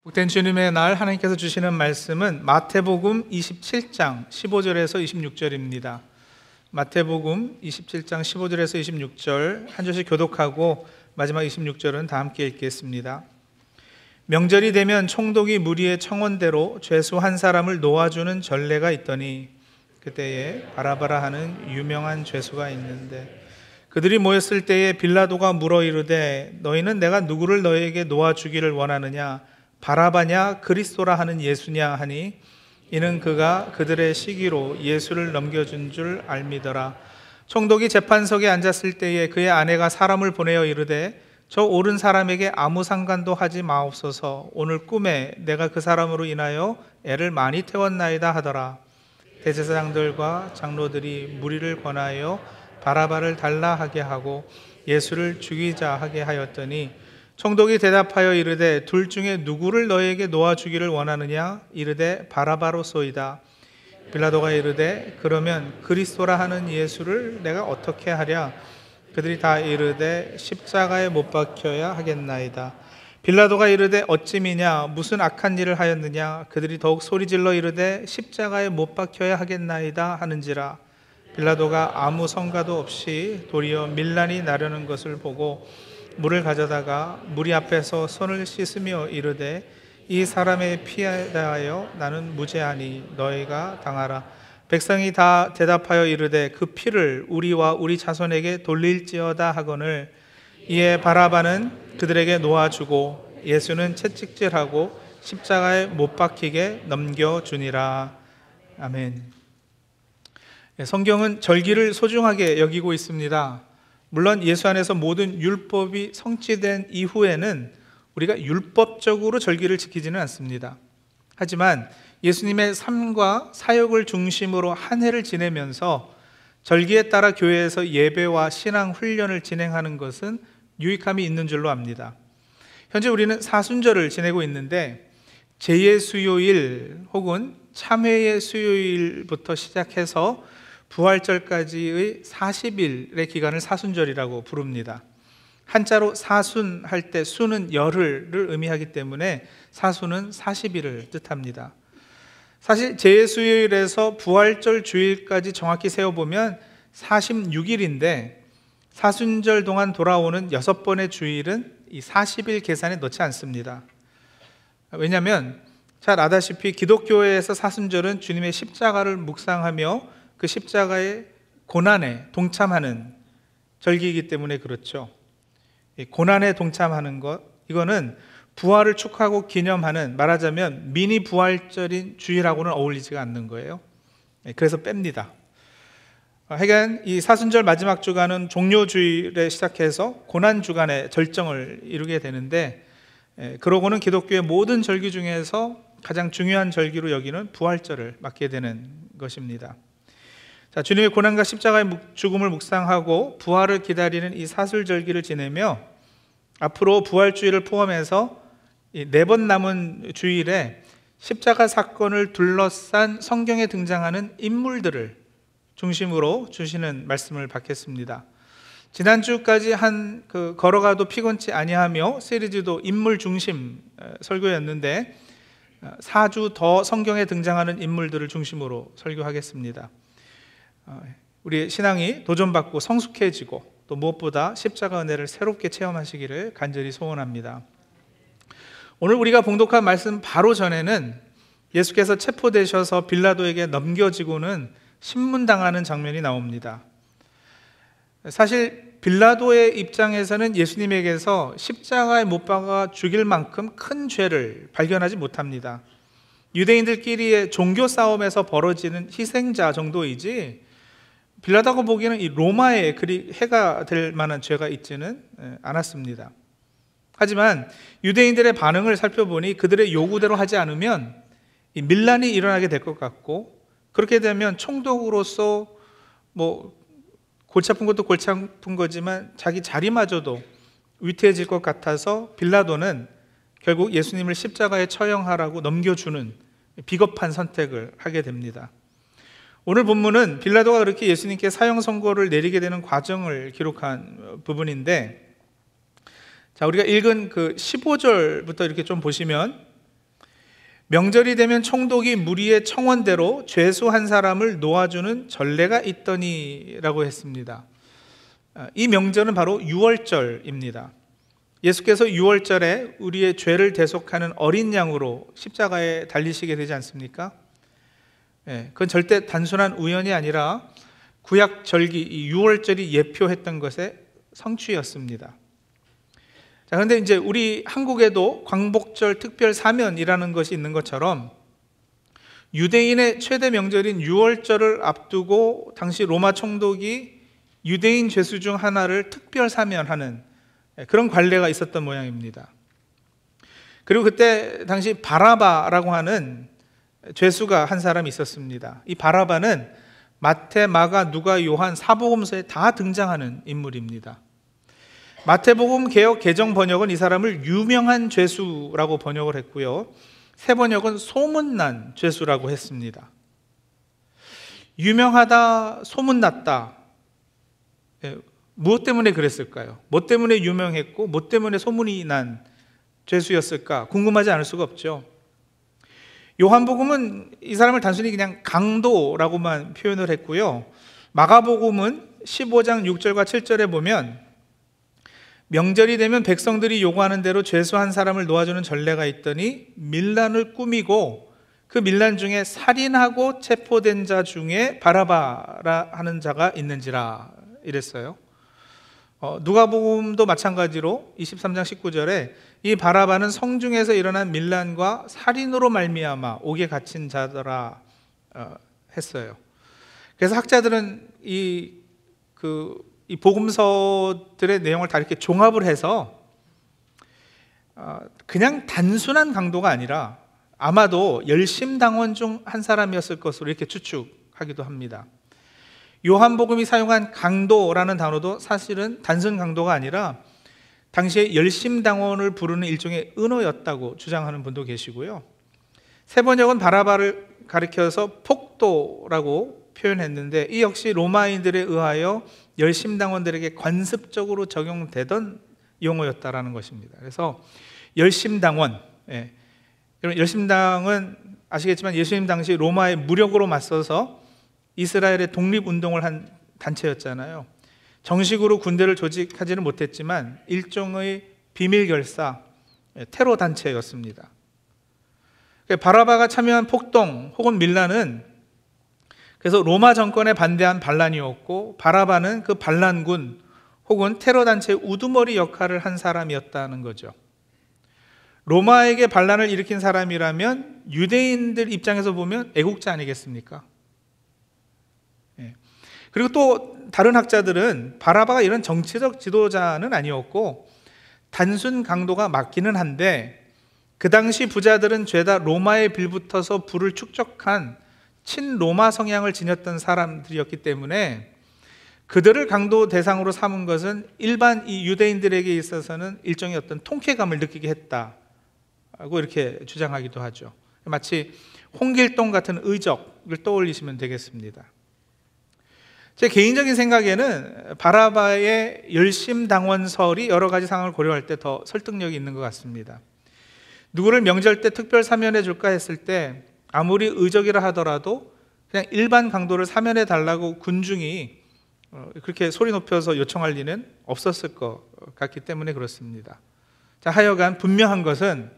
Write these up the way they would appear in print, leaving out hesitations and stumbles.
복된 주님의 날 하나님께서 주시는 말씀은 마태복음 27장 15절에서 26절입니다. 마태복음 27장 15절에서 26절 한 절씩 교독하고 마지막 26절은 다 함께 읽겠습니다. 명절이 되면 총독이 무리의 청원대로 죄수 한 사람을 놓아주는 전례가 있더니 그때에 바라바라 하는 유명한 죄수가 있는데 그들이 모였을 때에 빌라도가 물어 이르되 너희는 내가 누구를 너희에게 놓아주기를 원하느냐 바라바냐 그리스도라 하는 예수냐 하니 이는 그가 그들의 시기로 예수를 넘겨준 줄 알미더라. 총독이 재판석에 앉았을 때에 그의 아내가 사람을 보내어 이르되 저 옳은 사람에게 아무 상관도 하지 마옵소서. 오늘 꿈에 내가 그 사람으로 인하여 애를 많이 태웠나이다 하더라. 대제사장들과 장로들이 무리를 권하여 바라바를 달라 하게 하고 예수를 죽이자 하게 하였더니 총독이 대답하여 이르되 둘 중에 누구를 너에게 놓아주기를 원하느냐 이르되 바라바로소이다. 빌라도가 이르되 그러면 그리스도라 하는 예수를 내가 어떻게 하랴. 그들이 다 이르되 십자가에 못 박혀야 하겠나이다. 빌라도가 이르되 어찌미냐 무슨 악한 일을 하였느냐. 그들이 더욱 소리질러 이르되 십자가에 못 박혀야 하겠나이다 하는지라. 빌라도가 아무 성과도 없이 도리어 밀란이 나려는 것을 보고 물을 가져다가 무리 앞에서 손을 씻으며 이르되 이 사람의 피에 대하여 나는 무죄하니 너희가 당하라. 백성이 다 대답하여 이르되 그 피를 우리와 우리 자손에게 돌릴지어다 하거늘 이에 바라바는 그들에게 놓아주고 예수는 채찍질하고 십자가에 못 박히게 넘겨주니라. 아멘. 성경은 절기를 소중하게 여기고 있습니다. 물론 예수 안에서 모든 율법이 성취된 이후에는 우리가 율법적으로 절기를 지키지는 않습니다. 하지만 예수님의 삶과 사역을 중심으로 한 해를 지내면서 절기에 따라 교회에서 예배와 신앙 훈련을 진행하는 것은 유익함이 있는 줄로 압니다. 현재 우리는 사순절을 지내고 있는데 제의 수요일 혹은 참회의 수요일부터 시작해서 부활절까지의 40일의 기간을 사순절이라고 부릅니다. 한자로 사순할 때 수는 열흘을 의미하기 때문에 사순은 40일을 뜻합니다. 사실 제수요일에서 부활절 주일까지 정확히 세어보면 46일인데 사순절 동안 돌아오는 6번의 주일은 이 40일 계산에 넣지 않습니다. 왜냐하면 잘 아다시피 기독교에서 사순절은 주님의 십자가를 묵상하며 그 십자가의 고난에 동참하는 절기이기 때문에 그렇죠. 고난에 동참하는 것, 이거는 부활을 축하하고 기념하는, 말하자면 미니 부활절인 주일하고는 어울리지가 않는 거예요. 그래서 뺍니다. 하여간 이 사순절 마지막 주간은 종료주일에 시작해서 고난주간의 절정을 이루게 되는데, 그러고는 기독교의 모든 절기 중에서 가장 중요한 절기로 여기는 부활절을 맞게 되는 것입니다. 자, 주님의 고난과 십자가의 죽음을 묵상하고 부활을 기다리는 이 사술절기를 지내며 앞으로 부활주일을 포함해서 4번 남은 주일에 십자가 사건을 둘러싼 성경에 등장하는 인물들을 중심으로 주시는 말씀을 받겠습니다. 지난주까지 걸어가도 피곤치 아니하며 시리즈도 인물 중심 설교였는데 4주 더 성경에 등장하는 인물들을 중심으로 설교하겠습니다. 우리의 신앙이 도전받고 성숙해지고 또 무엇보다 십자가 은혜를 새롭게 체험하시기를 간절히 소원합니다. 오늘 우리가 봉독한 말씀 바로 전에는 예수께서 체포되셔서 빌라도에게 넘겨지고는 신문당하는 장면이 나옵니다. 사실 빌라도의 입장에서는 예수님에게서 십자가에 못 박아 죽일 만큼 큰 죄를 발견하지 못합니다. 유대인들끼리의 종교 싸움에서 벌어지는 희생자 정도이지 빌라도가 보기에는 이 로마에 그리 해가 될 만한 죄가 있지는 않았습니다. 하지만 유대인들의 반응을 살펴보니 그들의 요구대로 하지 않으면 이 밀란이 일어나게 될 것 같고, 그렇게 되면 총독으로서 골치 아픈 것도 골치 아픈 거지만 자기 자리마저도 위태해질 것 같아서 빌라도는 결국 예수님을 십자가에 처형하라고 넘겨주는 비겁한 선택을 하게 됩니다. 오늘 본문은 빌라도가 그렇게 예수님께 사형 선고를 내리게 되는 과정을 기록한 부분인데, 자, 우리가 읽은 그 15절부터 이렇게 좀 보시면 명절이 되면 총독이 무리의 청원대로 죄수한 사람을 놓아주는 전례가 있더니라고 했습니다. 이 명절은 바로 유월절입니다. 예수께서 유월절에 우리의 죄를 대속하는 어린 양으로 십자가에 달리시게 되지 않습니까? 그건 절대 단순한 우연이 아니라 구약 절기 이 유월절이 예표했던 것의 성취였습니다. 자, 그런데 이제 우리 한국에도 광복절 특별 사면이라는 것이 있는 것처럼 유대인의 최대 명절인 유월절을 앞두고 당시 로마 총독이 유대인 죄수 중 하나를 특별 사면하는 그런 관례가 있었던 모양입니다. 그리고 그때 당시 바라바라고 하는 죄수가 한 사람이 있었습니다. 이 바라바는 마태, 마가, 누가, 요한 사복음서에 다 등장하는 인물입니다. 마태복음 개역 개정 번역은 이 사람을 유명한 죄수라고 번역을 했고요. 새 번역은 소문난 죄수라고 했습니다. 유명하다, 소문났다. 무엇 때문에 그랬을까요? 뭐 때문에 유명했고 뭐 때문에 소문이 난 죄수였을까? 궁금하지 않을 수가 없죠. 요한복음은 이 사람을 단순히 그냥 강도라고만 표현을 했고요. 마가복음은 15장 6절과 7절에 보면 명절이 되면 백성들이 요구하는 대로 죄수한 사람을 놓아주는 전례가 있더니 밀란을 꾸미고 그 밀란 중에 살인하고 체포된 자 중에 바라바라 하는 자가 있는지라 이랬어요. 누가복음도 마찬가지로 23장 19절에 이 바라바는 성중에서 일어난 밀란과 살인으로 말미암아 옥에 갇힌 자더라 했어요. 그래서 학자들은 이 복음서들의 내용을 다 이렇게 종합을 해서 그냥 단순한 강도가 아니라 아마도 열심당원 중 한 사람이었을 것으로 이렇게 추측하기도 합니다. 요한복음이 사용한 강도라는 단어도 사실은 단순 강도가 아니라 당시에 열심당원을 부르는 일종의 은어였다고 주장하는 분도 계시고요. 새 번역은 바라바를 가리켜서 폭도라고 표현했는데 이 역시 로마인들에 의하여 열심당원들에게 관습적으로 적용되던 용어였다라는 것입니다. 그래서 열심당원, 여러분 열심당은 아시겠지만 예수님 당시 로마의 무력으로 맞서서 이스라엘의 독립운동을 한 단체였잖아요. 정식으로 군대를 조직하지는 못했지만 일종의 비밀결사, 테러 단체였습니다. 바라바가 참여한 폭동 혹은 밀란은 그래서 로마 정권에 반대한 반란이었고 바라바는 그 반란군 혹은 테러 단체의 우두머리 역할을 한 사람이었다는 거죠. 로마에게 반란을 일으킨 사람이라면 유대인들 입장에서 보면 애국자 아니겠습니까? 그리고 또 다른 학자들은 바라바가 이런 정치적 지도자는 아니었고 단순 강도가 맞기는 한데 그 당시 부자들은 죄다 로마에 빌붙어서 부를 축적한 친로마 성향을 지녔던 사람들이었기 때문에 그들을 강도 대상으로 삼은 것은 일반 이 유대인들에게 있어서는 일종의 어떤 통쾌감을 느끼게 했다고 이렇게 주장하기도 하죠. 마치 홍길동 같은 의적을 떠올리시면 되겠습니다. 제 개인적인 생각에는 바라바의 열심당원설이 여러 가지 상황을 고려할 때 더 설득력이 있는 것 같습니다. 누구를 명절 때 특별 사면해 줄까 했을 때 아무리 의적이라 하더라도 그냥 일반 강도를 사면해 달라고 군중이 그렇게 소리 높여서 요청할 리는 없었을 것 같기 때문에 그렇습니다. 자, 하여간 분명한 것은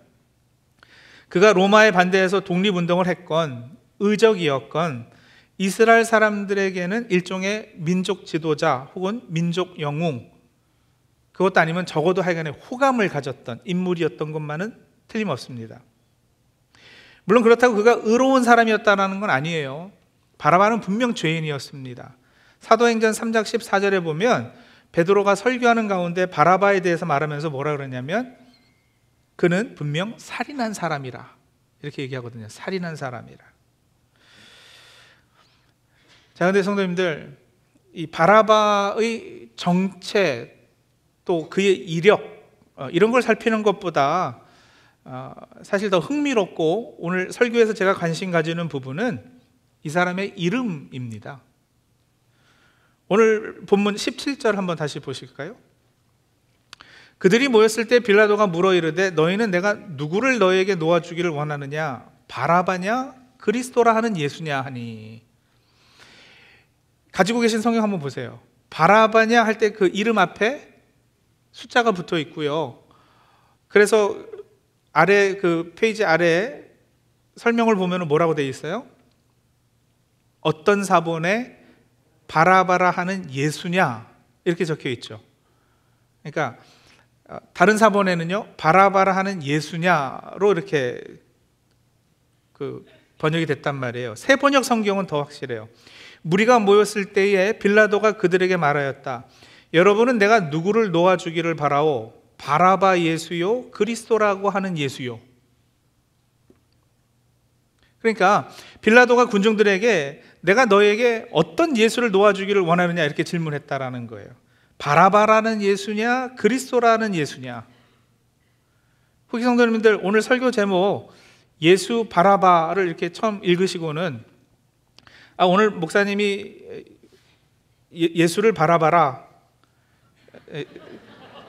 그가 로마에 반대해서 독립운동을 했건 의적이었건 이스라엘 사람들에게는 일종의 민족 지도자 혹은 민족 영웅, 그것도 아니면 적어도 하여간에 호감을 가졌던 인물이었던 것만은 틀림없습니다. 물론 그렇다고 그가 의로운 사람이었다는 건 아니에요. 바라바는 분명 죄인이었습니다. 사도행전 3장 14절에 보면 베드로가 설교하는 가운데 바라바에 대해서 말하면서 뭐라 그러냐면 그는 분명 살인한 사람이라 이렇게 얘기하거든요. 살인한 사람이라. 자, 그런데 성도님들, 이 바라바의 정체 또 그의 이력 이런 걸 살피는 것보다 사실 더 흥미롭고 오늘 설교에서 제가 관심 가지는 부분은 이 사람의 이름입니다. 오늘 본문 17절 한번 다시 보실까요? 그들이 모였을 때 빌라도가 물어 이르되 너희는 내가 누구를 너희에게 놓아주기를 원하느냐? 바라바냐 그리스도라 하는 예수냐 하니. 가지고 계신 성경 한번 보세요. 바라바냐 할 때 그 이름 앞에 숫자가 붙어 있고요. 그래서 아래 그 페이지 아래에 설명을 보면 뭐라고 되어 있어요? 어떤 사본에 바라바라 하는 예수냐 이렇게 적혀 있죠. 그러니까 다른 사본에는요 바라바라 하는 예수냐로 이렇게 그 번역이 됐단 말이에요. 새 번역 성경은 더 확실해요. 무리가 모였을 때에 빌라도가 그들에게 말하였다. 여러분은 내가 누구를 놓아주기를 바라오? 바라바 예수요 그리스도라고 하는 예수요. 그러니까 빌라도가 군중들에게 내가 너에게 어떤 예수를 놓아주기를 원하느냐 이렇게 질문했다라는 거예요. 바라바라는 예수냐 그리스도라는 예수냐. 후기 성도님들, 오늘 설교 제목 예수 바라바를 이렇게 처음 읽으시고는 오늘 목사님이 예수를 바라봐라,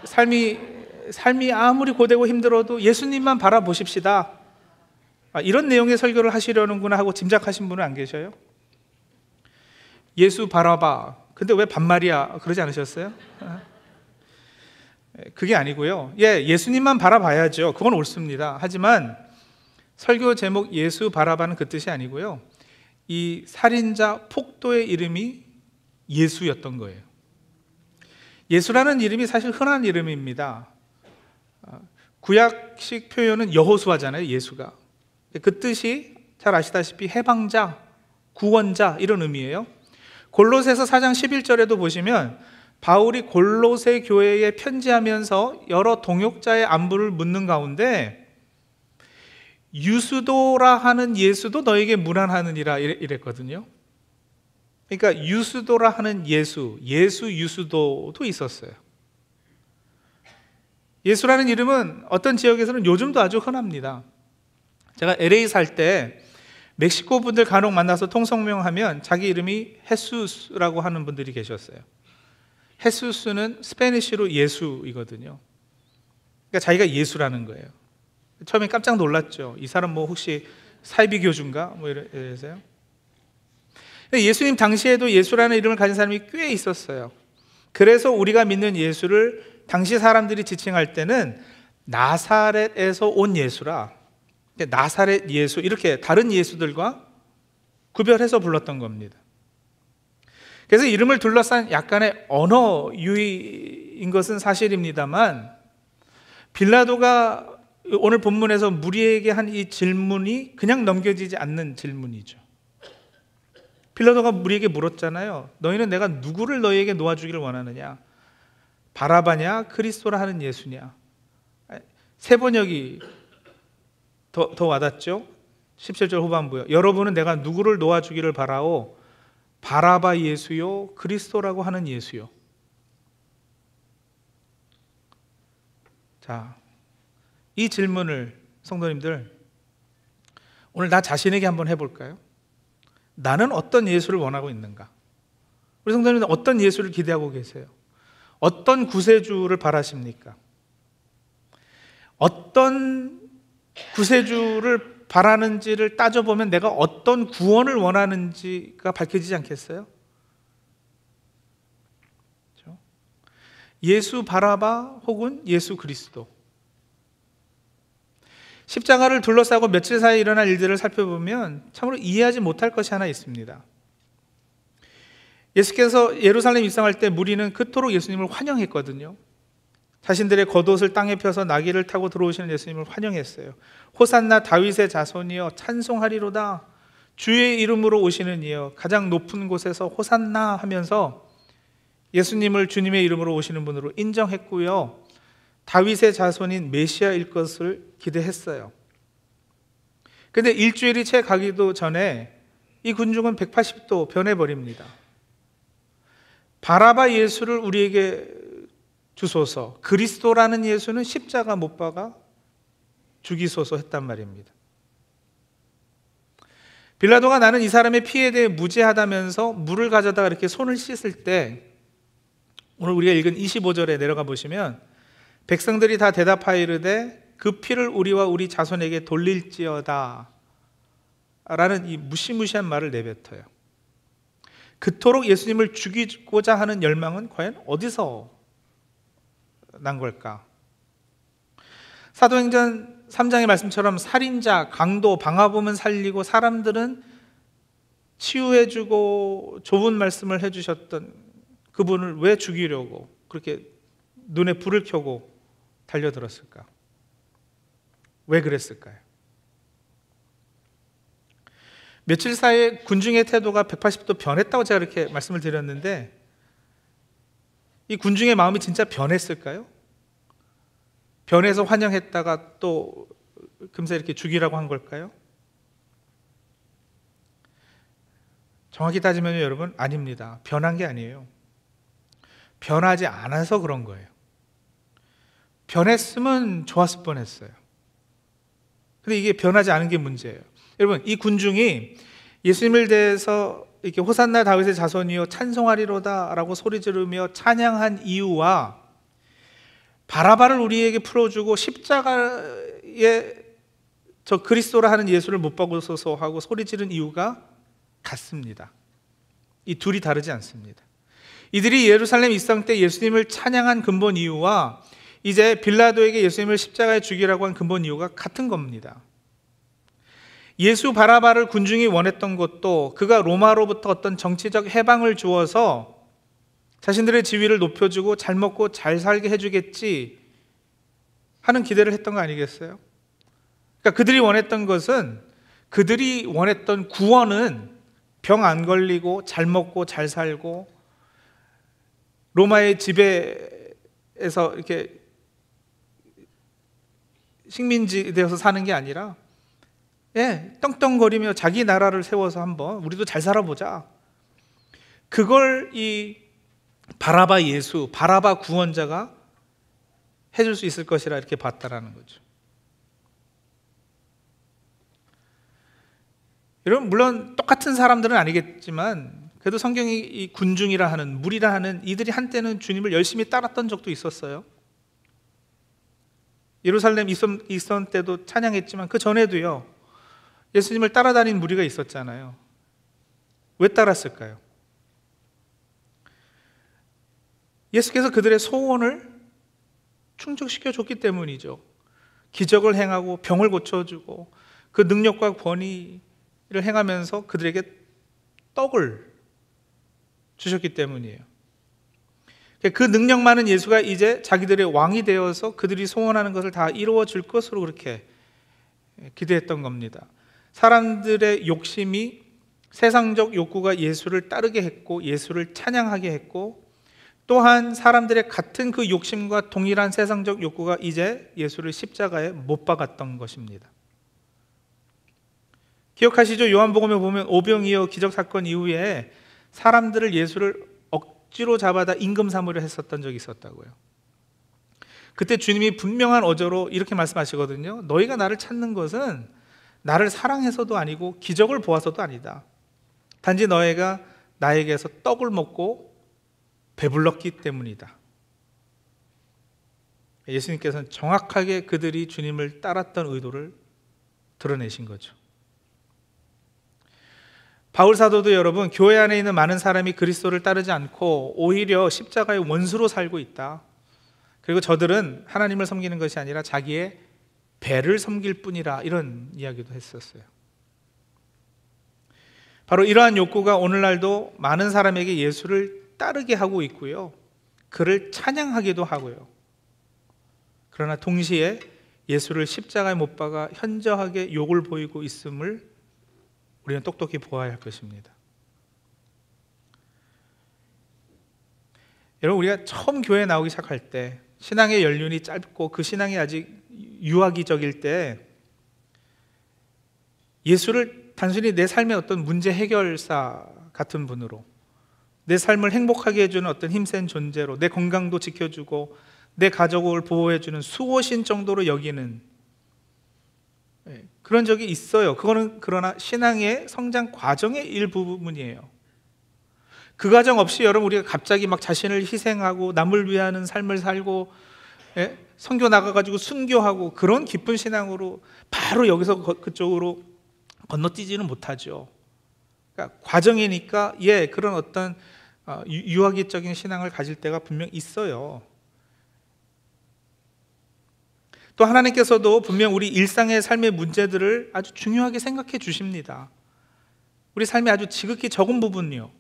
삶이 아무리 고되고 힘들어도 예수님만 바라보십시다, 이런 내용의 설교를 하시려는구나 하고 짐작하신 분은 안 계셔요? 예수 바라봐, 근데 왜 반말이야 그러지 않으셨어요? 그게 아니고요. 예수님만 바라봐야죠. 그건 옳습니다. 하지만 설교 제목 예수 바라바는 그 뜻이 아니고요. 이 살인자 폭도의 이름이 예수였던 거예요. 예수라는 이름이 사실 흔한 이름입니다. 구약식 표현은 여호수아잖아요. 예수가. 그 뜻이 잘 아시다시피 해방자, 구원자 이런 의미예요. 골로새서 4장 11절에도 보시면 바울이 골로새 교회에 편지하면서 여러 동역자의 안부를 묻는 가운데 유수도라 하는 예수도 너에게 문안하느니라 이랬거든요. 그러니까 유수도라 하는 예수 유수도도 있었어요. 예수라는 이름은 어떤 지역에서는 요즘도 아주 흔합니다. 제가 LA 살 때 멕시코 분들 간혹 만나서 통성명하면 자기 이름이 헤수스라고 하는 분들이 계셨어요. 헤수스는 스페니쉬로 예수이거든요. 그러니까 자기가 예수라는 거예요. 처음에 깜짝 놀랐죠. 이 사람 뭐 혹시 사이비 교주인가? 뭐 이래서요. 예수님 당시에도 예수라는 이름을 가진 사람이 꽤 있었어요. 그래서 우리가 믿는 예수를 당시 사람들이 지칭할 때는 나사렛에서 온 예수라, 나사렛 예수 이렇게 다른 예수들과 구별해서 불렀던 겁니다. 그래서 이름을 둘러싼 약간의 언어 유희인 것은 사실입니다만, 빌라도가 오늘 본문에서 무리에게 한 이 질문이 그냥 넘겨지지 않는 질문이죠. 빌라도가 무리에게 물었잖아요. 너희는 내가 누구를 너희에게 놓아주기를 원하느냐? 바라바냐 그리스도라 하는 예수냐? 새 번역이 더 와닿죠. 17절 후반부요. 여러분은 내가 누구를 놓아주기를 바라오? 바라바 예수요 그리스도라고 하는 예수요. 자, 이 질문을 성도님들 오늘 나 자신에게 한번 해볼까요? 나는 어떤 예수를 원하고 있는가? 우리 성도님들 어떤 예수를 기대하고 계세요? 어떤 구세주를 바라십니까? 어떤 구세주를 바라는지를 따져보면 내가 어떤 구원을 원하는지가 밝혀지지 않겠어요? 그렇죠? 예수 바라바 혹은 예수 그리스도. 십자가를 둘러싸고 며칠 사이에 일어난 일들을 살펴보면 참으로 이해하지 못할 것이 하나 있습니다. 예수께서 예루살렘 입성할 때 무리는 그토록 예수님을 환영했거든요. 자신들의 겉옷을 땅에 펴서 나귀를 타고 들어오시는 예수님을 환영했어요. 호산나 다윗의 자손이여 찬송하리로다. 주의 이름으로 오시는 이여 가장 높은 곳에서 호산나 하면서 예수님을 주님의 이름으로 오시는 분으로 인정했고요. 다윗의 자손인 메시아일 것을 기대했어요. 그런데 일주일이 채 가기도 전에 이 군중은 180도 변해버립니다. 바라바 예수를 우리에게 주소서, 그리스도라는 예수는 십자가 못 박아 죽이소서 했단 말입니다. 빌라도가 나는 이 사람의 피에 대해 무죄하다면서 물을 가져다가 이렇게 손을 씻을 때, 오늘 우리가 읽은 25절에 내려가 보시면 백성들이 다 대답하여 이르되 그 피를 우리와 우리 자손에게 돌릴지어다 라는 이 무시무시한 말을 내뱉어요. 그토록 예수님을 죽이고자 하는 열망은 과연 어디서 난 걸까? 사도행전 3장의 말씀처럼 살인자, 강도, 방화범은 살리고 사람들은 치유해주고 좋은 말씀을 해주셨던 그분을 왜 죽이려고 그렇게 눈에 불을 켜고 달려들었을까? 왜 그랬을까요? 며칠 사이에 군중의 태도가 180도 변했다고 제가 이렇게 말씀을 드렸는데, 이 군중의 마음이 진짜 변했을까요? 변해서 환영했다가 또 금세 이렇게 죽이라고 한 걸까요? 정확히 따지면 여러분, 아닙니다. 변한 게 아니에요. 변하지 않아서 그런 거예요. 변했으면 좋았을 뻔했어요. 근데 이게 변하지 않은 게 문제예요. 여러분, 이 군중이 예수님을 대해서 이렇게 호산나 다윗의 자손이여 찬송하리로다 라고 소리 지르며 찬양한 이유와 바라바를 우리에게 풀어주고 십자가에 저 그리스도라 하는 예수를 못 박으소서 하고 소리 지른 이유가 같습니다. 이 둘이 다르지 않습니다. 이들이 예루살렘 입성 때 예수님을 찬양한 근본 이유와 이제 빌라도에게 예수님을 십자가에 죽이라고 한 근본 이유가 같은 겁니다. 예수 바라바를 군중이 원했던 것도 그가 로마로부터 어떤 정치적 해방을 주어서 자신들의 지위를 높여주고 잘 먹고 잘 살게 해주겠지 하는 기대를 했던 거 아니겠어요? 그러니까 그들이 원했던 것은, 그들이 원했던 구원은 병 안 걸리고 잘 먹고 잘 살고 로마의 지배에서 이렇게 식민지 되어서 사는 게 아니라, 떵떵거리며 자기 나라를 세워서 한번 우리도 잘 살아보자. 그걸 이 바라바 예수, 바라바 구원자가 해줄 수 있을 것이라 이렇게 봤다라는 거죠. 여러분, 물론 똑같은 사람들은 아니겠지만 그래도 성경이 이 군중이라 하는, 무리라 하는 이들이 한때는 주님을 열심히 따랐던 적도 있었어요. 예루살렘 이선 때도 찬양했지만 그 전에도요, 예수님을 따라다닌 무리가 있었잖아요. 왜 따랐을까요? 예수께서 그들의 소원을 충족시켜 줬기 때문이죠. 기적을 행하고 병을 고쳐주고 그 능력과 권위를 행하면서 그들에게 떡을 주셨기 때문이에요. 그 능력 많은 예수가 이제 자기들의 왕이 되어서 그들이 소원하는 것을 다 이루어 줄 것으로 그렇게 기대했던 겁니다. 사람들의 욕심이, 세상적 욕구가 예수를 따르게 했고 예수를 찬양하게 했고, 또한 사람들의 같은 그 욕심과 동일한 세상적 욕구가 이제 예수를 십자가에 못 박았던 것입니다. 기억하시죠? 요한복음에 보면 오병이어 기적사건 이후에 사람들을 예수를 억지로 잡아다 임금 삼으려 했었던 적이 있었다고요. 그때 주님이 분명한 어조로 이렇게 말씀하시거든요. 너희가 나를 찾는 것은 나를 사랑해서도 아니고 기적을 보아서도 아니다. 단지 너희가 나에게서 떡을 먹고 배불렀기 때문이다. 예수님께서는 정확하게 그들이 주님을 따랐던 의도를 드러내신 거죠. 바울 사도도 여러분, 교회 안에 있는 많은 사람이 그리스도를 따르지 않고 오히려 십자가의 원수로 살고 있다. 그리고 저들은 하나님을 섬기는 것이 아니라 자기의 배를 섬길 뿐이라, 이런 이야기도 했었어요. 바로 이러한 욕구가 오늘날도 많은 사람에게 예수를 따르게 하고 있고요, 그를 찬양하기도 하고요. 그러나 동시에 예수를 십자가에 못 박아 현저하게 욕을 보이고 있음을 우리는 똑똑히 보아야 할 것입니다. 여러분, 우리가 처음 교회에 나오기 시작할 때, 신앙의 연륜이 짧고 그 신앙이 아직 유아기적일 때 예수를 단순히 내 삶의 어떤 문제 해결사 같은 분으로, 내 삶을 행복하게 해주는 어떤 힘센 존재로, 내 건강도 지켜주고 내 가족을 보호해주는 수호신 정도로 여기는 그런 적이 있어요. 그거는 그러나 신앙의 성장 과정의 일부분이에요. 그 과정 없이 여러분, 우리가 갑자기 막 자신을 희생하고 남을 위하는 삶을 살고 선교 나가가지고 순교하고 그런 기쁜 신앙으로 바로 여기서 그쪽으로 건너뛰지는 못하죠. 그러니까 과정이니까 그런 어떤 유아기적인 신앙을 가질 때가 분명 있어요. 또 하나님께서도 분명 우리 일상의 삶의 문제들을 아주 중요하게 생각해 주십니다. 우리 삶의 아주 지극히 적은 부분이요,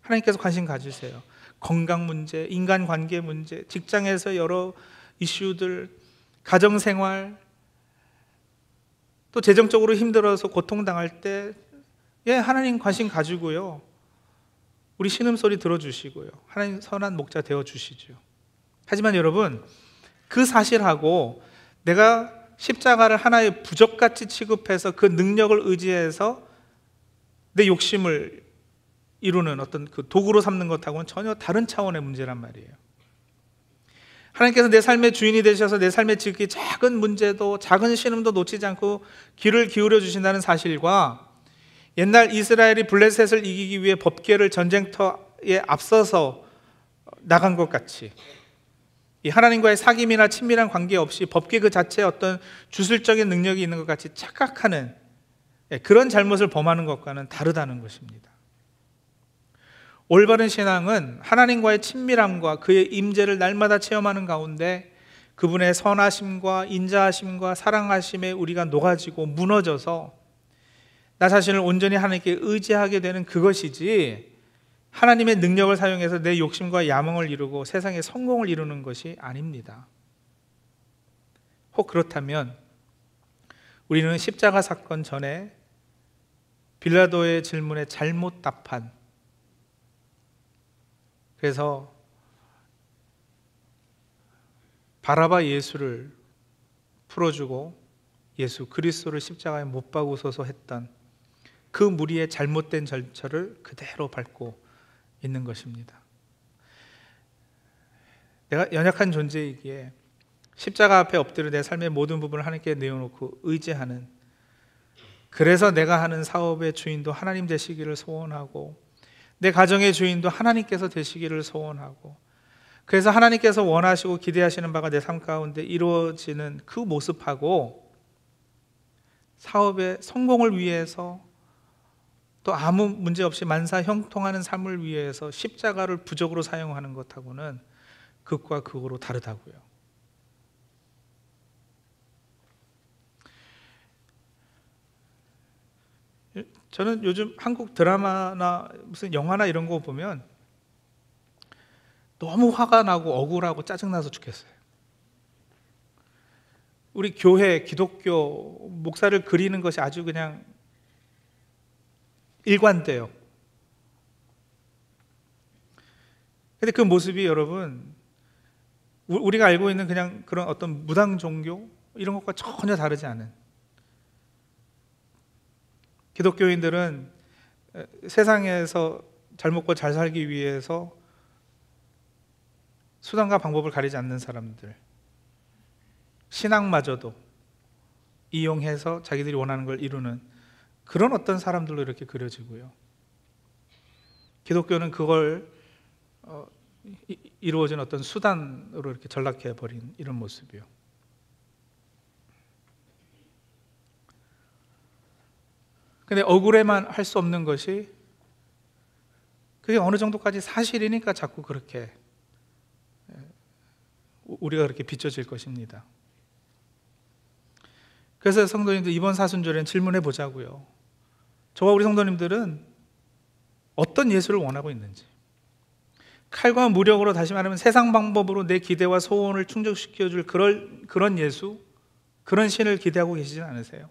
하나님께서 관심 가지세요. 건강 문제, 인간관계 문제, 직장에서 여러 이슈들, 가정생활, 또 재정적으로 힘들어서 고통당할 때 하나님 관심 가지고요, 우리 신음소리 들어주시고요, 하나님 선한 목자 되어주시죠. 하지만 여러분, 그 사실하고 내가 십자가를 하나의 부적같이 취급해서 그 능력을 의지해서 내 욕심을 이루는 어떤 그 도구로 삼는 것하고는 전혀 다른 차원의 문제란 말이에요. 하나님께서 내 삶의 주인이 되셔서 내 삶의 지극히 작은 문제도, 작은 신음도 놓치지 않고 귀를 기울여 주신다는 사실과, 옛날 이스라엘이 블레셋을 이기기 위해 법궤를 전쟁터에 앞서서 나간 것 같이, 이 하나님과의 사귐이나 친밀한 관계 없이 법궤 그 자체에 어떤 주술적인 능력이 있는 것 같이 착각하는 그런 잘못을 범하는 것과는 다르다는 것입니다. 올바른 신앙은 하나님과의 친밀함과 그의 임재를 날마다 체험하는 가운데 그분의 선하심과 인자하심과 사랑하심에 우리가 녹아지고 무너져서 나 자신을 온전히 하나님께 의지하게 되는 그것이지, 하나님의 능력을 사용해서 내 욕심과 야망을 이루고 세상의 성공을 이루는 것이 아닙니다. 혹 그렇다면 우리는 십자가 사건 전에 빌라도의 질문에 잘못 답한, 그래서 바라바 예수를 풀어주고 예수 그리스도를 십자가에 못 박으소서 했던 그 무리의 잘못된 절차를 그대로 밟고 있는 것입니다. 내가 연약한 존재이기에 십자가 앞에 엎드려 내 삶의 모든 부분을 하나님께 내어놓고 의지하는, 그래서 내가 하는 사업의 주인도 하나님 되시기를 소원하고 내 가정의 주인도 하나님께서 되시기를 소원하고, 그래서 하나님께서 원하시고 기대하시는 바가 내 삶 가운데 이루어지는 그 모습하고, 사업의 성공을 위해서 또 아무 문제 없이 만사 형통하는 삶을 위해서 십자가를 부적으로 사용하는 것하고는 극과 극으로 다르다고요. 저는 요즘 한국 드라마나 무슨 영화나 이런 거 보면 너무 화가 나고 억울하고 짜증나서 죽겠어요. 우리 교회, 기독교 목사를 그리는 것이 아주 그냥 일관돼요. 근데 그 모습이 여러분, 우리가 알고 있는 그냥 그런 어떤 무당 종교 이런 것과 전혀 다르지 않은, 기독교인들은 세상에서 잘 먹고 잘 살기 위해서 수단과 방법을 가리지 않는 사람들, 신앙마저도 이용해서 자기들이 원하는 걸 이루는 그런 어떤 사람들로 이렇게 그려지고요, 기독교는 그걸 이루어진 어떤 수단으로 이렇게 전락해 버린 이런 모습이요. 근데 억울해만 할 수 없는 것이, 그게 어느 정도까지 사실이니까 자꾸 그렇게 우리가 그렇게 비춰질 것입니다. 그래서 성도님들, 이번 사순절엔 질문해 보자고요. 저와 우리 성도님들은 어떤 예수를 원하고 있는지, 칼과 무력으로, 다시 말하면 세상 방법으로 내 기대와 소원을 충족시켜줄 그런 예수, 그런 신을 기대하고 계시진 않으세요?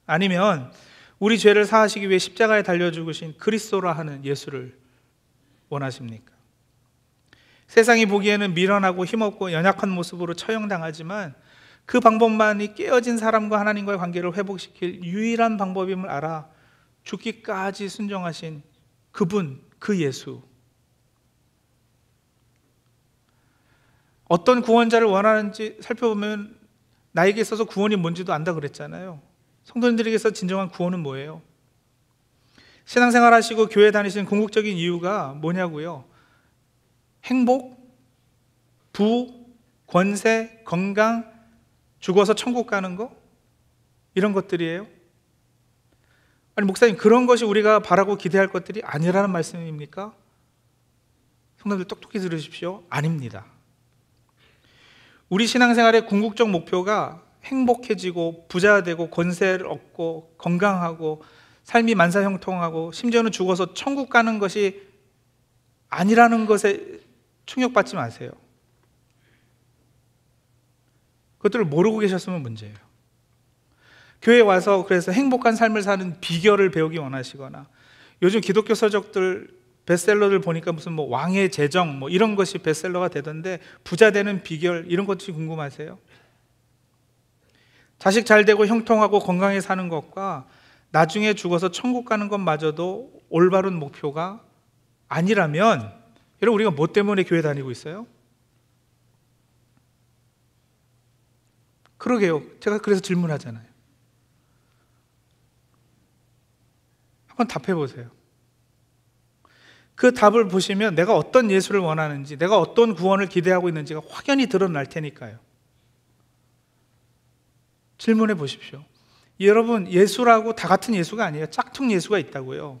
아니면 우리 죄를 사하시기 위해 십자가에 달려 죽으신 그리스도라 하는 예수를 원하십니까? 세상이 보기에는 미련하고 힘없고 연약한 모습으로 처형당하지만 그 방법만이 깨어진 사람과 하나님과의 관계를 회복시킬 유일한 방법임을 알아 죽기까지 순종하신 그분, 그 예수, 어떤 구원자를 원하는지 살펴보면 나에게 있어서 구원이 뭔지도 안다 그랬잖아요. 성도님들에게서 진정한 구원은 뭐예요? 신앙생활 하시고 교회 다니시는 궁극적인 이유가 뭐냐고요? 행복, 부, 권세, 건강, 죽어서 천국 가는 거? 이런 것들이에요. 아니 목사님, 그런 것이 우리가 바라고 기대할 것들이 아니라는 말씀입니까? 성도들 똑똑히 들으십시오. 아닙니다. 우리 신앙생활의 궁극적 목표가 행복해지고 부자 되고 권세를 얻고 건강하고 삶이 만사형통하고 심지어는 죽어서 천국 가는 것이 아니라는 것에 충격받지 마세요. 그것들을 모르고 계셨으면 문제예요. 교회에 와서 그래서 행복한 삶을 사는 비결을 배우기 원하시거나, 요즘 기독교 서적들 베스트셀러들 보니까 무슨 뭐 왕의 재정 뭐 이런 것이 베스트셀러가 되던데, 부자 되는 비결 이런 것이 궁금하세요? 자식 잘 되고 형통하고 건강하게 사는 것과 나중에 죽어서 천국 가는 것마저도 올바른 목표가 아니라면, 여러분 우리가 뭐 때문에 교회 다니고 있어요? 그러게요. 제가 그래서 질문하잖아요. 한번 답해 보세요. 그 답을 보시면 내가 어떤 예수를 원하는지, 내가 어떤 구원을 기대하고 있는지가 확연히 드러날 테니까요. 질문해 보십시오. 여러분, 예수라고 다 같은 예수가 아니에요. 짝퉁 예수가 있다고요.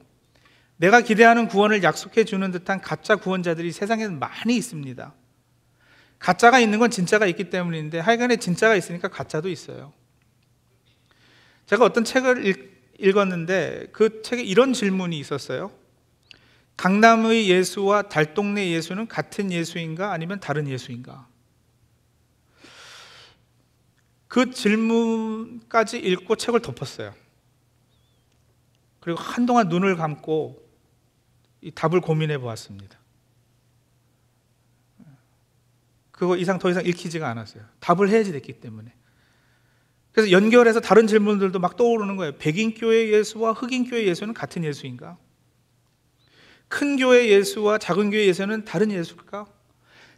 내가 기대하는 구원을 약속해 주는 듯한 가짜 구원자들이 세상에는 많이 있습니다. 가짜가 있는 건 진짜가 있기 때문인데, 하여간에 진짜가 있으니까 가짜도 있어요. 제가 어떤 책을 읽었는데 그 책에 이런 질문이 있었어요. 강남의 예수와 달동네 예수는 같은 예수인가 아니면 다른 예수인가? 그 질문까지 읽고 책을 덮었어요. 그리고 한동안 눈을 감고 이 답을 고민해 보았습니다. 그거 더 이상 읽히지가 않았어요. 답을 해야지 됐기 때문에. 그래서 연결해서 다른 질문들도 막 떠오르는 거예요. 백인교회 예수와 흑인교회 예수는 같은 예수인가? 큰 교회 예수와 작은 교회 예수는 다른 예수일까?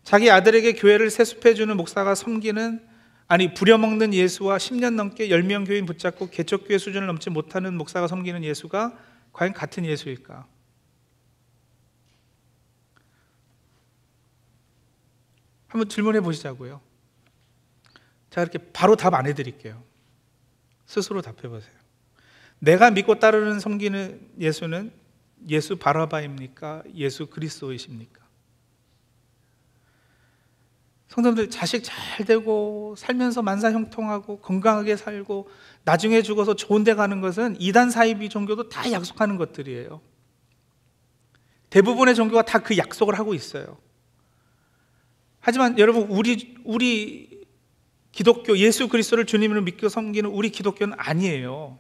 자기 아들에게 교회를 세습해주는 목사가 섬기는, 아니 부려먹는 예수와 10년 넘게 10명 교인 붙잡고 개척교회 수준을 넘지 못하는 목사가 섬기는 예수가 과연 같은 예수일까? 한번 질문해 보시자고요. 제가 이렇게 바로 답 안 해드릴게요. 스스로 답해 보세요. 내가 믿고 따르는 섬기는 예수는 예수 바라바입니까? 예수 그리스도이십니까? 성도들, 자식 잘 되고 살면서 만사형통하고 건강하게 살고 나중에 죽어서 좋은 데 가는 것은 이단 사이비 종교도 다 약속하는 것들이에요. 대부분의 종교가 다 그 약속을 하고 있어요. 하지만 여러분, 우리 기독교, 예수 그리스도를 주님으로 믿고 섬기는 우리 기독교는 아니에요.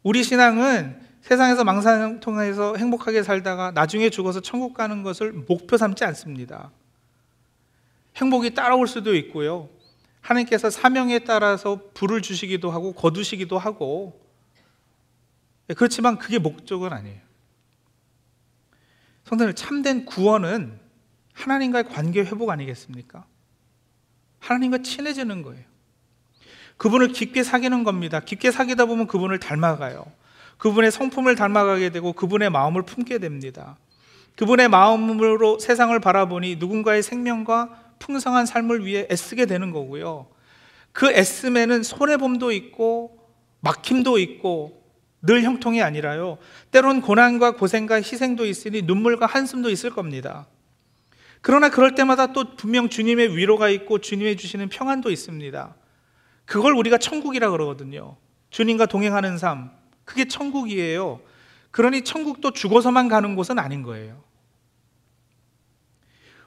우리 신앙은 세상에서 망상통해서 행복하게 살다가 나중에 죽어서 천국 가는 것을 목표 삼지 않습니다. 행복이 따라올 수도 있고요, 하나님께서 사명에 따라서 부를 주시기도 하고 거두시기도 하고, 그렇지만 그게 목적은 아니에요. 성도들, 참된 구원은 하나님과의 관계 회복 아니겠습니까? 하나님과 친해지는 거예요. 그분을 깊게 사귀는 겁니다. 깊게 사귀다 보면 그분을 닮아가요. 그분의 성품을 닮아가게 되고 그분의 마음을 품게 됩니다. 그분의 마음으로 세상을 바라보니 누군가의 생명과 풍성한 삶을 위해 애쓰게 되는 거고요, 그 애씀에는 손해봄도 있고 막힘도 있고 늘 형통이 아니라요, 때론 고난과 고생과 희생도 있으니 눈물과 한숨도 있을 겁니다. 그러나 그럴 때마다 또 분명 주님의 위로가 있고 주님이 주시는 평안도 있습니다. 그걸 우리가 천국이라 그러거든요. 주님과 동행하는 삶, 그게 천국이에요. 그러니 천국도 죽어서만 가는 곳은 아닌 거예요.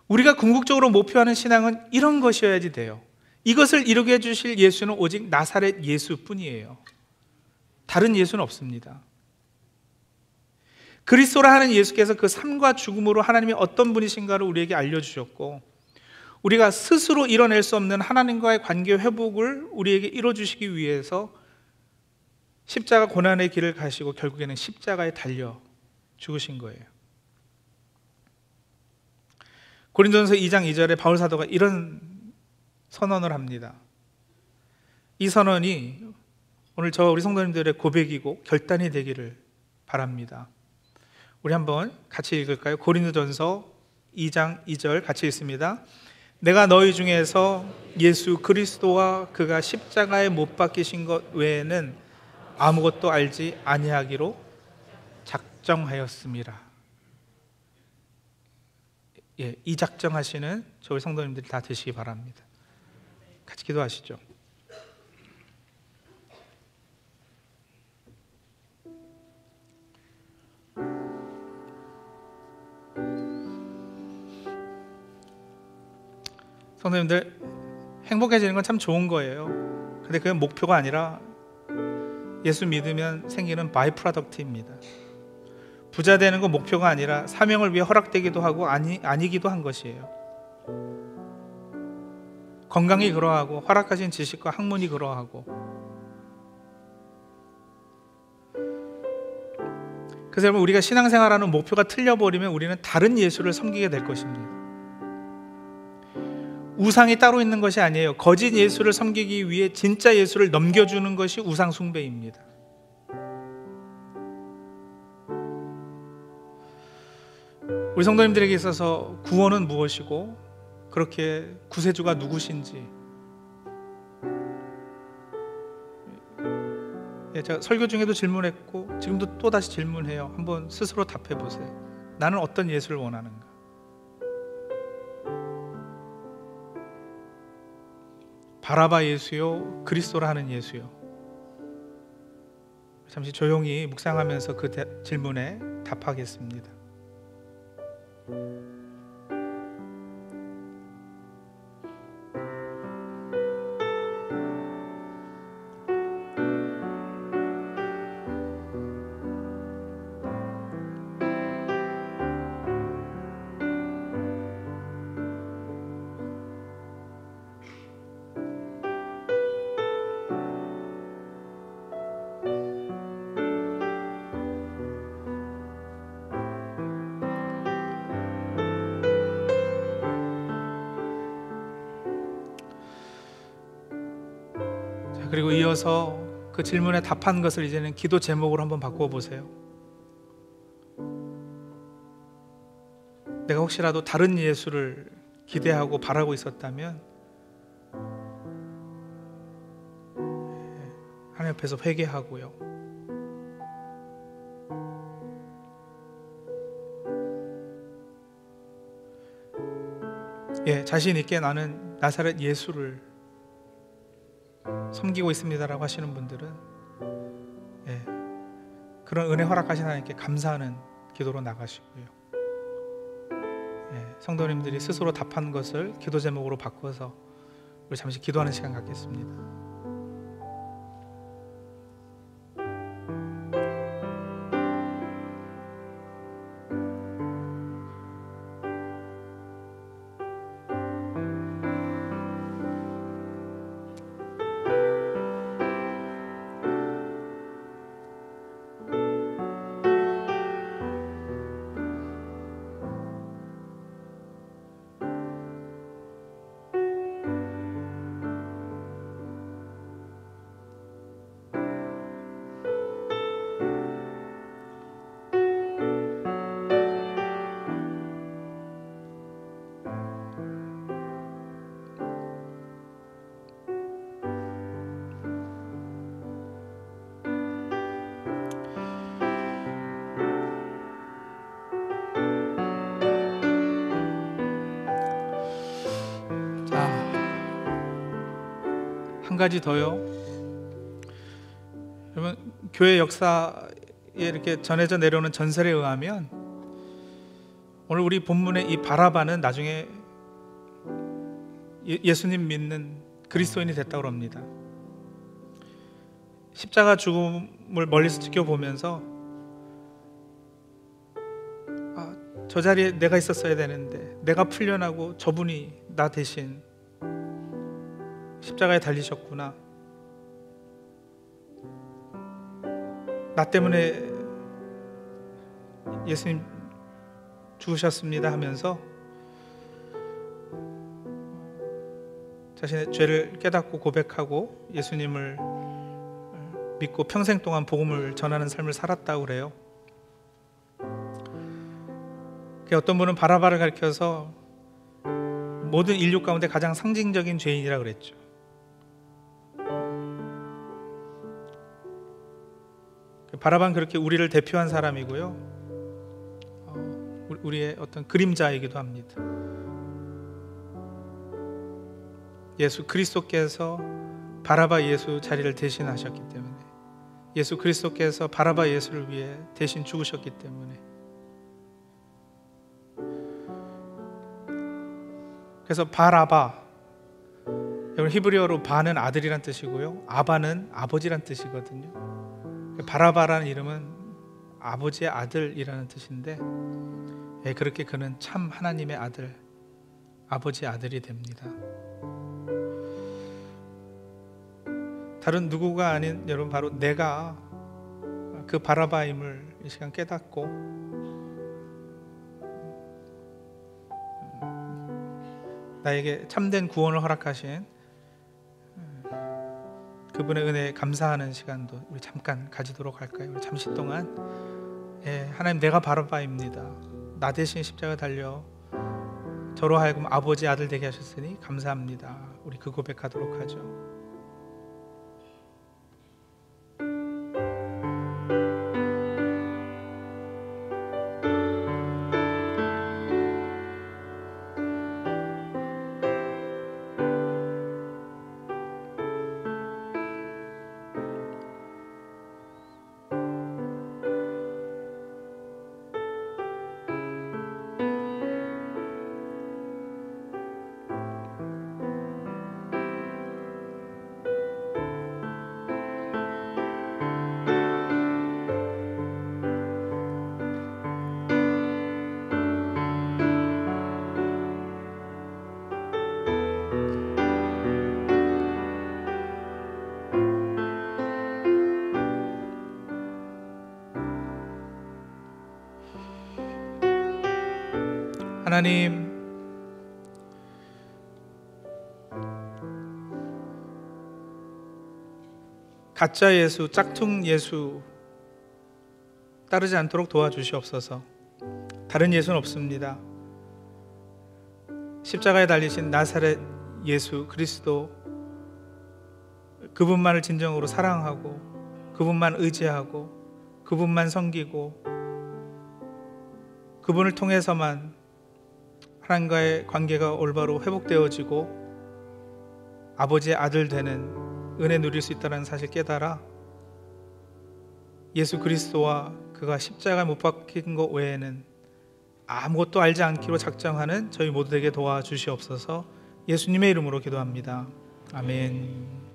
우리가 궁극적으로 목표하는 신앙은 이런 것이어야지 돼요. 이것을 이루게 해주실 예수는 오직 나사렛 예수뿐이에요. 다른 예수는 없습니다. 그리스도라 하는 예수께서 그 삶과 죽음으로 하나님이 어떤 분이신가를 우리에게 알려주셨고, 우리가 스스로 이뤄낼 수 없는 하나님과의 관계 회복을 우리에게 이뤄주시기 위해서 십자가 고난의 길을 가시고 결국에는 십자가에 달려 죽으신 거예요. 고린도전서 2장 2절에 바울 사도가 이런 선언을 합니다. 이 선언이 오늘 우리 성도님들의 고백이고 결단이 되기를 바랍니다. 우리 한번 같이 읽을까요? 고린도전서 2장 2절 같이 읽습니다. 내가 너희 중에서 예수 그리스도와 그가 십자가에 못 박히신 것 외에는 아무것도 알지 아니하기로 작정하였음이라. 예, 이 작정하시는 저희 성도님들이 다 되시기 바랍니다. 같이 기도하시죠. 성도님들, 행복해지는 건 참 좋은 거예요. 근데 그게 목표가 아니라 예수 믿으면 생기는 바이 프로덕트입니다. 부자 되는 건 목표가 아니라 사명을 위해 허락되기도 하고 아니기도 한 것이에요. 건강이 그러하고 허락하신 지식과 학문이 그러하고. 그래서 여러분, 우리가 신앙생활하는 목표가 틀려버리면 우리는 다른 예수를 섬기게 될 것입니다. 우상이 따로 있는 것이 아니에요. 거짓 예수를 섬기기 위해 진짜 예수를 넘겨주는 것이 우상 숭배입니다. 우리 성도님들에게 있어서 구원은 무엇이고 그렇게 구세주가 누구신지, 제가 설교 중에도 질문했고 지금도 또다시 질문해요. 한번 스스로 답해 보세요. 나는 어떤 예수를 원하는가? 바라바 예수요, 그리스도라 하는 예수요? 잠시 조용히 묵상하면서 그 질문에 답하겠습니다. 그리고 이어서 그 질문에 답한 것을 이제는 기도 제목으로 한번 바꾸어 보세요. 내가 혹시라도 다른 예수를 기대하고 바라고 있었다면 하나님 앞에서 회개하고요. 자신 있게 나는 나사렛 예수를 섬기고 있습니다라고 하시는 분들은 그런 은혜 허락하신 하나님께 감사하는 기도로 나가시고요. 성도님들이 스스로 답한 것을 기도 제목으로 바꿔서 우리 잠시 기도하는 시간 갖겠습니다. 한 가지 더요. 여러분, 교회 역사에 이렇게 전해져 내려오는 전설에 의하면 오늘 우리 본문의 이 바라바는 나중에 예수님 믿는 그리스도인이 됐다고 합니다. 십자가 죽음을 멀리서 지켜보면서 저 자리에 내가 있었어야 되는데 내가 풀려나고 저분이 나 대신 십자가에 달리셨구나, 나 때문에 예수님 죽으셨습니다 하면서 자신의 죄를 깨닫고 고백하고 예수님을 믿고 평생 동안 복음을 전하는 삶을 살았다고 그래요. 어떤 분은 바라바를 가리켜서 모든 인류 가운데 가장 상징적인 죄인이라 그랬죠. 바라바는 그렇게 우리를 대표한 사람이고요, 우리의 어떤 그림자이기도 합니다. 예수 그리스도께서 바라바 예수 자리를 대신하셨기 때문에, 예수 그리스도께서 바라바 예수를 위해 대신 죽으셨기 때문에, 그래서 바라바, 여러분 히브리어로 바는 아들이란 뜻이고요, 아바는 아버지란 뜻이거든요. 바라바라는 이름은 아버지의 아들이라는 뜻인데, 그렇게 그는 참 하나님의 아들, 아버지의 아들이 됩니다. 다른 누구가 아닌 여러분 바로 내가 그 바라바임을 이 시간 깨닫고 나에게 참된 구원을 허락하신 그분의 은혜에 감사하는 시간도 우리 잠깐 가지도록 할까요? 우리 잠시 동안 하나님, 내가 바라바입니다. 나 대신 십자가 달려 저로 하여금 아버지 아들 되게 하셨으니 감사합니다. 우리 그 고백하도록 하죠. 하나님, 가짜 예수, 짝퉁 예수 따르지 않도록 도와주시옵소서. 다른 예수는 없습니다. 십자가에 달리신 나사렛 예수 그리스도, 그분만을 진정으로 사랑하고 그분만 의지하고 그분만 섬기고 그분을 통해서만 하나님과의 관계가 올바로 회복되어지고 아버지의 아들 되는 은혜 누릴 수 있다는 사실 깨달아 예수 그리스도와 그가 십자가에 못 박힌 것 외에는 아무것도 알지 않기로 작정하는 저희 모두에게 도와주시옵소서. 예수님의 이름으로 기도합니다. 아멘.